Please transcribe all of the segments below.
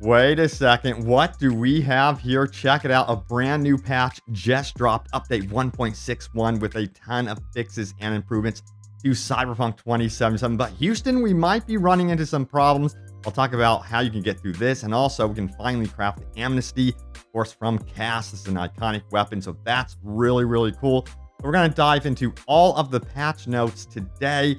Wait a second. What do we have here? Check it out. A brand new patch just dropped. Update 1.61 with a ton of fixes and improvements to Cyberpunk 2077. But Houston, we might be running into some problems. I'll talk about how you can get through this. And also, we can finally craft the Amnesty, of course, from Cass. This is an iconic weapon. So that's really, really cool. We're going to dive into all of the patch notes today,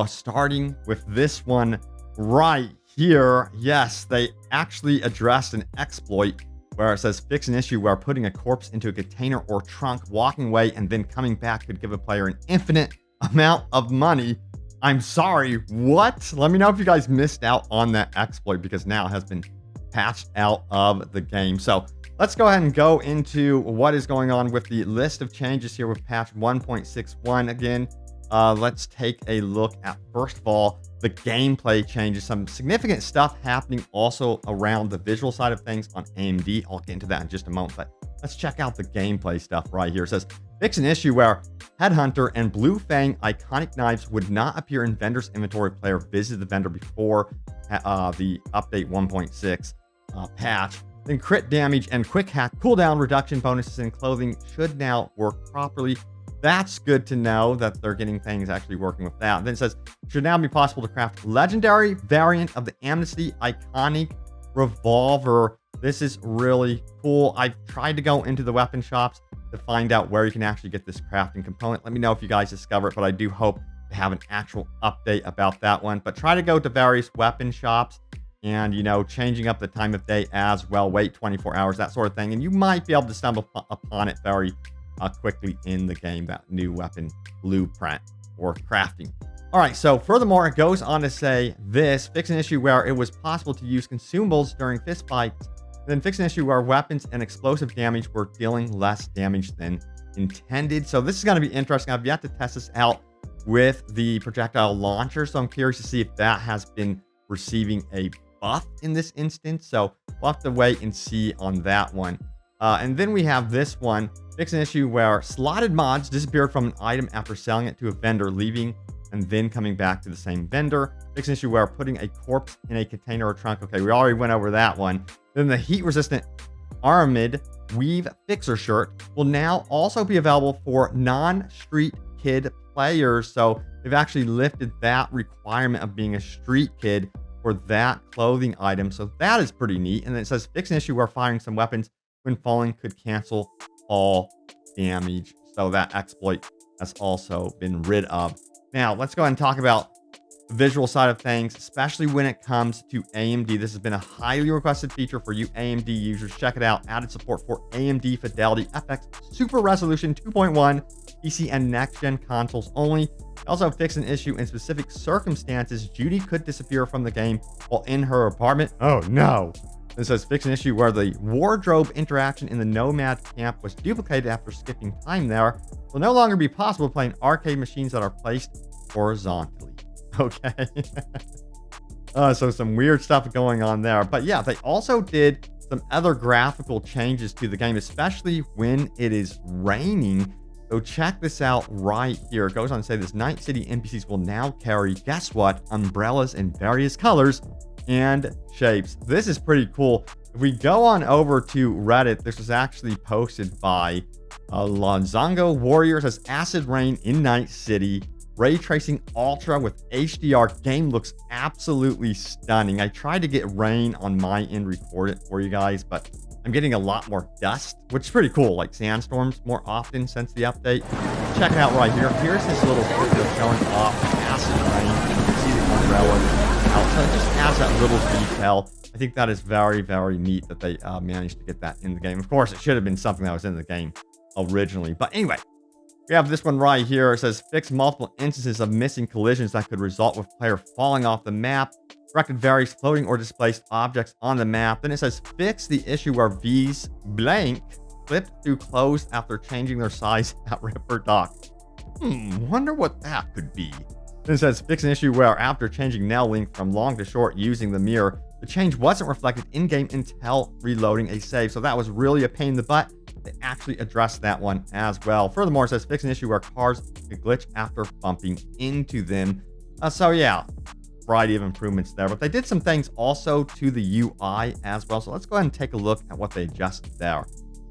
starting with this one right here. Yes, they actually addressed an exploit where it says fix an issue where putting a corpse into a container or trunk, walking away, and then coming back could give a player an infinite amount of money. I'm sorry, what? Let me know if you guys missed out on that exploit because now it has been patched out of the game. So let's go ahead and go into what is going on with the list of changes here with patch 1.61. Again, let's take a look at, first of all, the gameplay changes. Some significant stuff happening also around the visual side of things on AMD. I'll get into that in just a moment, but let's check out the gameplay stuff right here. It says, fix an issue where Headhunter and Blue Fang iconic knives would not appear in vendor's inventory. Player visited the vendor before the update 1.6 patch. Then crit damage and quick hack cooldown reduction bonuses in clothing should now work properly. That's good to know that they're getting things actually working with that. And then it says, should now be possible to craft legendary variant of the Amnesty iconic revolver. This is really cool. I've tried to go into the weapon shops to find out where you can actually get this crafting component. Let me know if you guys discover it, but I do hope to have an actual update about that one. But try to go to various weapon shops and, you know, changing up the time of day as well. Wait 24 hours, that sort of thing. And you might be able to stumble upon it very quickly in the game, that new weapon blueprint or crafting. All right, so furthermore, it goes on to say this, fix an issue where it was possible to use consumables during fist fights, then fix an issue where weapons and explosive damage were dealing less damage than intended. So this is going to be interesting. I've yet to test this out with the projectile launcher, so I'm curious to see if that has been receiving a buff in this instance. So we'll have to wait and see on that one. And then we have this one, fix an issue where slotted mods disappeared from an item after selling it to a vendor, leaving and then coming back to the same vendor. Fix an issue where putting a corpse in a container or trunk. Okay, we already went over that one. Then the heat-resistant Aramid Weave Fixer shirt will now also be available for non-Street Kid players. So they've actually lifted that requirement of being a Street Kid for that clothing item. So that is pretty neat. And then it says fix an issue where firing some weapons when falling could cancel all damage. So that exploit has also been rid of. Now, let's go ahead and talk about the visual side of things, especially when it comes to AMD. This has been a highly requested feature for you AMD users. Check it out. Added support for AMD FidelityFX Super Resolution 2.1 PC and next-gen consoles only. Also fix an issue in specific circumstances. Judy could disappear from the game while in her apartment. Oh no. It says fix an issue where the wardrobe interaction in the Nomad camp was duplicated after skipping time there. Will no longer be possible playing arcade machines that are placed horizontally. Okay. So some weird stuff going on there. But yeah, they also did some other graphical changes to the game, especially when it is raining. So check this out right here. It goes on to say this: Night City NPCs will now carry, guess what, umbrellas in various colors and shapes. This is pretty cool. If we go on over to Reddit, this was actually posted by Lonzongo Warriors as acid rain in Night City. Ray tracing ultra with HDR. Game looks absolutely stunning. I tried to get rain on my end, record it for you guys, but I'm getting a lot more dust, which is pretty cool, like sandstorms more often since the update. Check it out right here. Here's this little video showing off acid rain. You can see the umbrella out. So it just adds that little detail. I think that is very, very neat that they managed to get that in the game. Of course, it should have been something that was in the game originally. But anyway, we have this one right here. It says fix multiple instances of missing collisions that could result with player falling off the map. Corrected various floating or displaced objects on the map. Then it says fix the issue where V's blank flipped through closed after changing their size at Ripper Dock. Wonder what that could be. Then it says fix an issue where after changing nail length from long to short using the mirror, the change wasn't reflected in-game until reloading a save. So that was really a pain in the butt. They actually addressed that one as well. Furthermore, it says fix an issue where cars could glitch after bumping into them. So yeah, variety of improvements there. But they did some things also to the UI as well. So let's go ahead and take a look at what they adjusted there.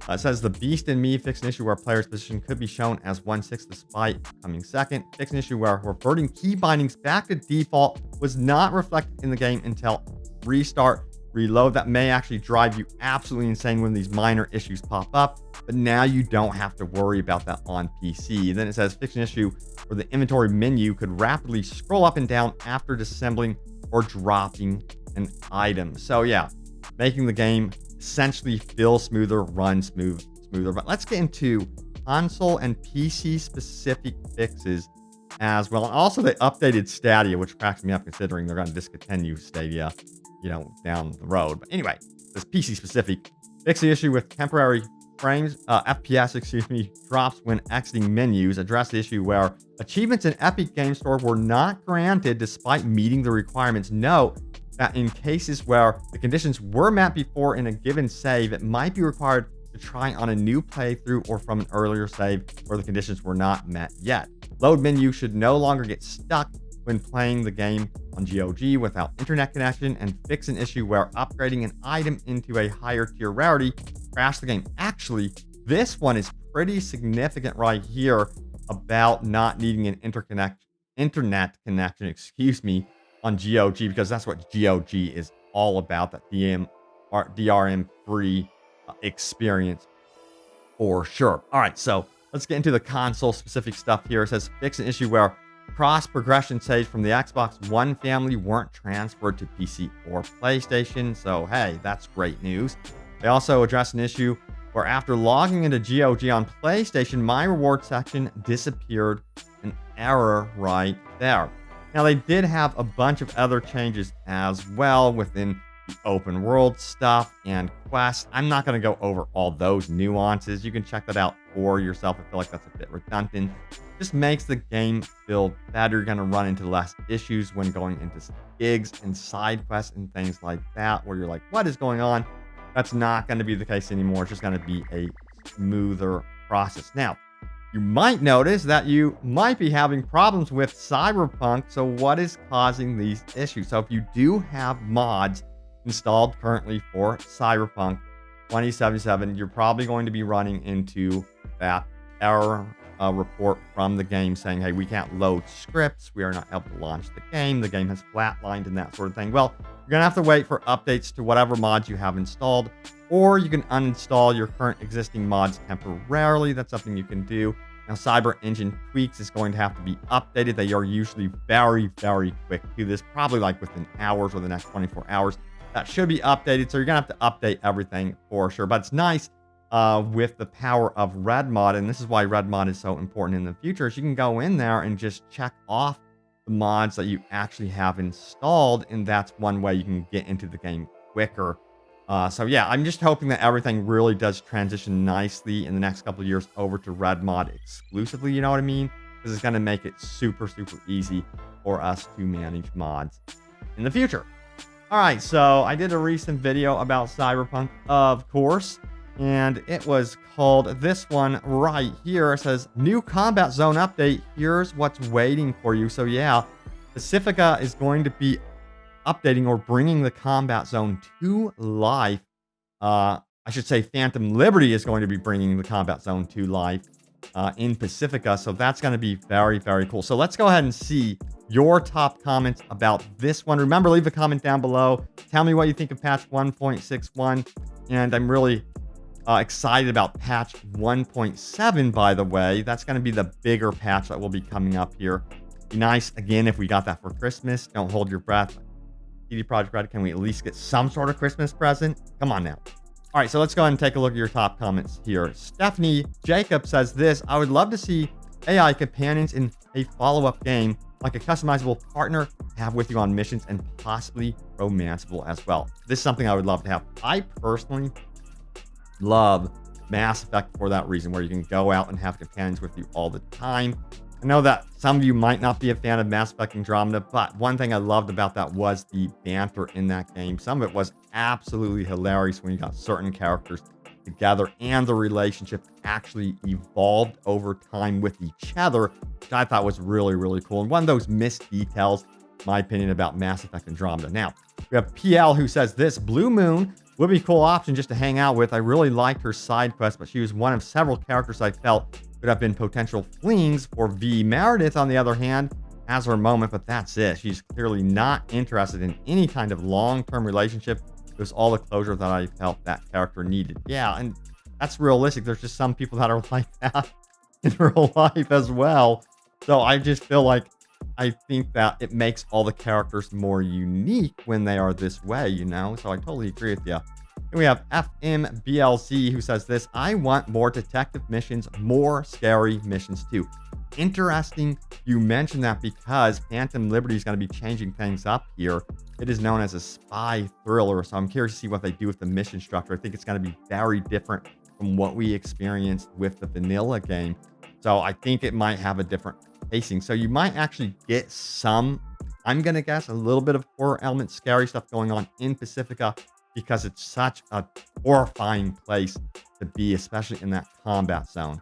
It says the Beast in Me fixed an issue where player's position could be shown as 1/6 despite coming second. Fixed an issue where reverting key bindings back to default was not reflected in the game until restart. Reload. That may actually drive you absolutely insane when these minor issues pop up, but now you don't have to worry about that on PC. Then it says fix an issue where the inventory menu could rapidly scroll up and down after disassembling or dropping an item. So yeah, making the game essentially feel smoother, run smoother. But let's get into console and PC specific fixes as well. And also they updated Stadia, which cracks me up considering they're going to discontinue Stadia, down the road. But anyway, this PC specific fix the issue with temporary FPS, drops when exiting menus. Address the issue where achievements in Epic Game Store were not granted despite meeting the requirements. Note that in cases where the conditions were met before in a given save, it might be required to try on a new playthrough or from an earlier save where the conditions were not met yet. Load menu should no longer get stuck when playing the game on GOG without internet connection, and fix an issue where upgrading an item into a higher tier rarity crashed the game. Actually, this one is pretty significant right here about not needing an internet connection, on GOG, because that's what GOG is all about, that DRM free experience for sure. All right, so let's get into the console specific stuff here. It says fix an issue where cross progression saves from the Xbox One family weren't transferred to PC or PlayStation. So hey, that's great news. They also addressed an issue where after logging into GOG on PlayStation, my reward section disappeared. An error right there. Now, they did have a bunch of other changes as well within the open world stuff and quests. I'm not going to go over all those nuances. You can check that out for yourself. I feel like that's a bit redundant. Just makes the game feel better. You're going to run into less issues when going into gigs and side quests and things like that, where you're like, what is going on? That's not going to be the case anymore. It's just going to be a smoother process. Now, you might notice that you might be having problems with Cyberpunk. So what is causing these issues? So if you do have mods installed currently for Cyberpunk 2077, you're probably going to be running into that error report from the game saying, hey, we can't load scripts. We are not able to launch the game. The game has flatlined and that sort of thing. Well, you're going to have to wait for updates to whatever mods you have installed, or you can uninstall your current existing mods temporarily. That's something you can do. Now, Cyber Engine tweaks is going to have to be updated. They are usually very, very quick to this, probably like within hours or the next 24 hours. That should be updated. So you're going to have to update everything for sure. But it's nice with the power of Red Mod, and this is why Red Mod is so important in the future, is you can go in there and just check off the mods that you actually have installed, and that's one way you can get into the game quicker. So yeah, I'm just hoping that everything really does transition nicely in the next couple of years over to Red Mod exclusively, you know what I mean? Because it's going to make it super, super easy for us to manage mods in the future. All right, so I did a recent video about Cyberpunk, of course, and it was called this one right here. It says, new combat zone update. Here's what's waiting for you. So yeah, Pacifica is going to be updating or bringing the combat zone to life. I should say Phantom Liberty is going to be bringing the combat zone to life in Pacifica. So that's going to be very, very cool. So let's go ahead and see your top comments about this one. Remember, leave a comment down below. Tell me what you think of patch 1.61. And I'm really excited about patch 1.7, by the way. That's going to be the bigger patch that will be coming up here. Be nice, again, if we got that for Christmas. Don't hold your breath. CD Projekt Red, can we at least get some sort of Christmas present? Come on now. All right, so let's go ahead and take a look at your top comments here. Stephanie Jacob says this: I would love to see AI companions in a follow-up game, like a customizable partner to have with you on missions, and possibly romanceable as well. This is something I would love to have. I personally love Mass Effect for that reason, where you can go out and have companions with you all the time. I know that some of you might not be a fan of Mass Effect Andromeda, but one thing I loved about that was the banter in that game. Some of it was absolutely hilarious when you got certain characters together, and the relationship actually evolved over time with each other, which I thought was really, really cool. And one of those missed details my opinion about Mass Effect Andromeda. Now, we have PL who says this: Blue Moon would be a cool option just to hang out with. I really liked her side quest, but she was one of several characters I felt could have been potential flings for V. Meredith, on the other hand, has her moment, but that's it. She's clearly not interested in any kind of long-term relationship. It was all the closure that I felt that character needed. Yeah, and that's realistic. There's just some people that are like that in real life as well. So I just feel like I think that it makes all the characters more unique when they are this way, you know? So I totally agree with you. And we have FMBLC who says this: I want more detective missions, more scary missions too. Interesting you mentioned that, because Phantom Liberty is going to be changing things up here. It is known as a spy thriller, so I'm curious to see what they do with the mission structure. I think it's going to be very different from what we experienced with the vanilla game. So I think it might have a different pacing. So you might actually get some, I'm going to guess, a little bit of horror element, scary stuff going on in Pacifica, because it's such a horrifying place to be, especially in that combat zone.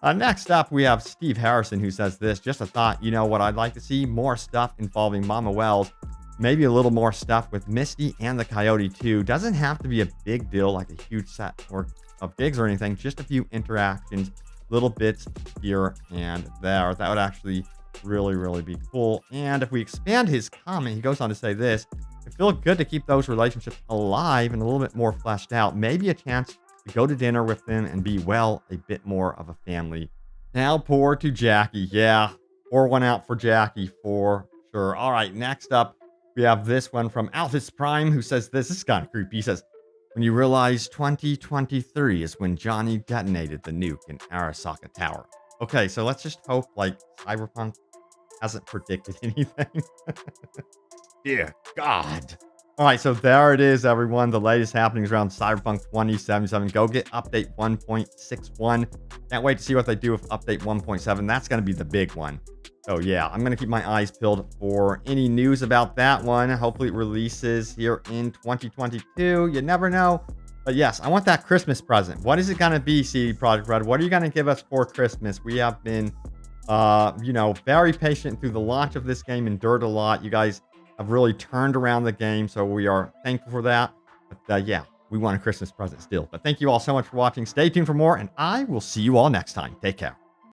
Next up, we have Steve Harrison who says this: just a thought, you know what I'd like to see? More stuff involving Mama Wells. Maybe a little more stuff with Misty and the Coyote too. Doesn't have to be a big deal, like a huge set or of gigs or anything. Just a few interactions, little bits here and there. That would actually really, really be cool. And if we expand his comment, he goes on to say this: it feels good to keep those relationships alive and a little bit more fleshed out. Maybe a chance to go to dinner with them and be, well, a bit more of a family. Now pour to Jackie. Yeah, pour one out for Jackie for sure. All right, next up, we have this one from Alphys Prime who says this. This is kind of creepy. He says, when you realize 2023 is when Johnny detonated the nuke in Arasaka Tower. Okay, so let's just hope, like, Cyberpunk hasn't predicted anything. Dear God. All right, so there it is, everyone. The latest happenings around Cyberpunk 2077. Go get update 1.61. Can't wait to see what they do with update 1.7. That's going to be the big one. So yeah, I'm going to keep my eyes peeled for any news about that one. Hopefully it releases here in 2022. You never know. But yes, I want that Christmas present. What is it going to be, CD Projekt Red? What are you going to give us for Christmas? We have been, very patient through the launch of this game, endured a lot. You guys have really turned around the game, so we are thankful for that. But yeah, we want a Christmas present still. But thank you all so much for watching. Stay tuned for more, and I will see you all next time. Take care.